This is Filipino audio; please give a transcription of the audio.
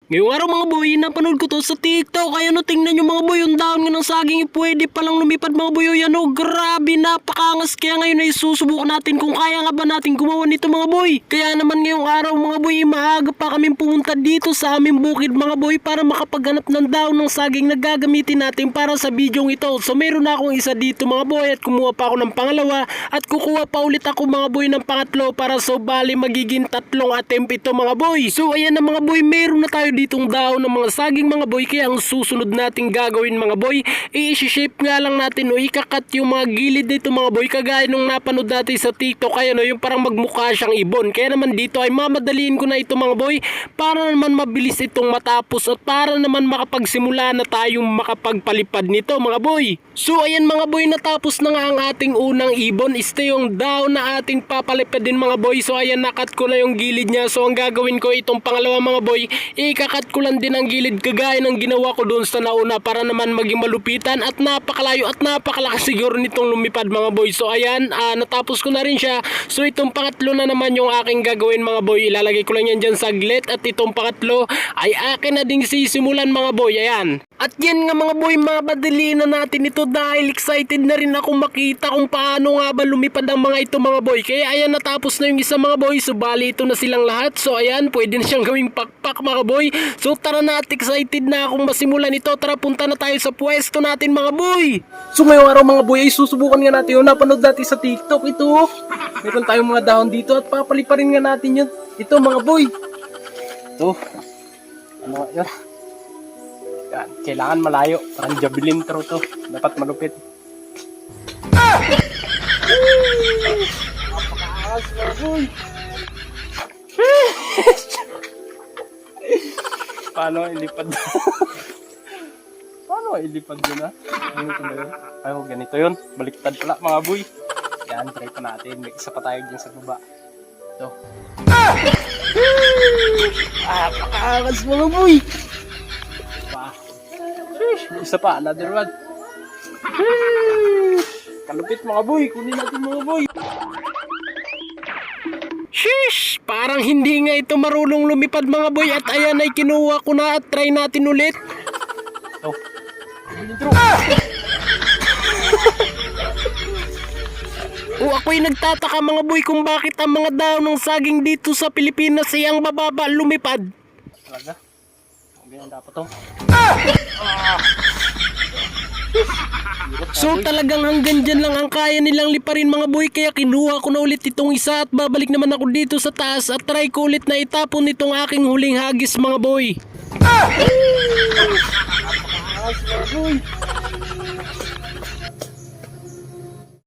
Ngayong araw mga boy, napanood ko to sa TikTok. Kaya no, tingnan nyo mga boy, yung dahon nga ng saging pwede palang lumipad mga boy. Yan o, grabe, napakangas. Kaya ngayon ay susubukan natin kung kaya nga ba natin gumawa nito mga boy. Kaya naman ngayong araw mga boy, maaga pa kami pumunta dito sa aming bukid mga boy para makapaghanap ng dahon ng saging na gagamitin natin para sa bidyong ito. So meron na akong isa dito mga boy at kumuha pa ako ng pangalawa at kukuha pa ulit ako mga boy ng pangatlo para so bali magiging 3 attempt ito mga boy. So ayan na mga boy, meron na tayo ditong dahon ng mga saging mga boy. Kaya ang susunod nating gagawin mga boy, i-shape nga lang natin o ikakat yung mga gilid dito mga boy, kagaya nung napanood natin sa TikTok. Kaya no, yung parang magmukha siyang ibon. Kaya naman dito ay mamadaliin ko na ito mga boy para naman mabilis itong matapos at para naman makapagsimula na tayong makapagpalipad nito mga boy. So ayan mga boy, natapos na nga ang ating unang ibon. Ito yung dahon na ating papalipad din mga boy. So ayan, nakat ko na yung gilid niya. So ang gagawin ko itong pangalawa mga boy, ikakat ko lang din ang gilid kagaya ng ginawa ko doon sa nauna para naman maging malupitan at napakalayo at napakalakas siguro nitong lumipad mga boy. So ayan, natapos ko na rin siya. So itong pangatlo na naman yung aking gagawin mga boy. Ilalagay ko lang yan dyan saglit at itong pangatlo ay akin na ding sisimulan mga boy. Ayan. At yan nga mga boy, mapadaliin na natin ito dahil excited na rin ako makita kung paano nga ba lumipad ang mga ito mga boy. Kaya ayan, natapos na yung isa mga boy. So bali ito na silang lahat. So ayan, pwede na siyang gawing pakpak mga boy. So tara na, at excited na akong masimulan ito. Tara, punta na tayo sa pwesto natin mga boy. So ngayong araw mga boy ay susubukan nga natin yung napanood natin sa TikTok. Ito, meron tayong mga dahon dito at papaliparin nga natin yun. Ito mga boy. Ito, ano yun? Yan, kailangan malayo. Parang javelin throw to. Dapat malupit. Napakaangas mga boy. Paano ilipad? Paano ilipad yun ha? Ganito ba yun? Ay, ganito yun. Baliktad pala mga boy. Yan, try pa natin. May isa pa tayo dyan sa baba. Ito. Napakaangas mga boy. Isa pa, another one. Kalupit mga boy, kunin natin mga boy. Sheesh! Parang hindi nga ito marunong lumipad mga boy at ayan ay kinuha ko na at try natin ulit. Oh. Ako'y nagtataka mga boy kung bakit ang mga dahon ng saging dito sa Pilipinas ay ang bababa lumipad. Talaga? Ganyan dapat to. So talagang hanggang dyan lang ang kaya nilang liparin mga boy. Kaya kinuha ko na ulit itong isa at babalik naman ako dito sa taas at try ko ulit na itapon itong aking huling hagis mga boy.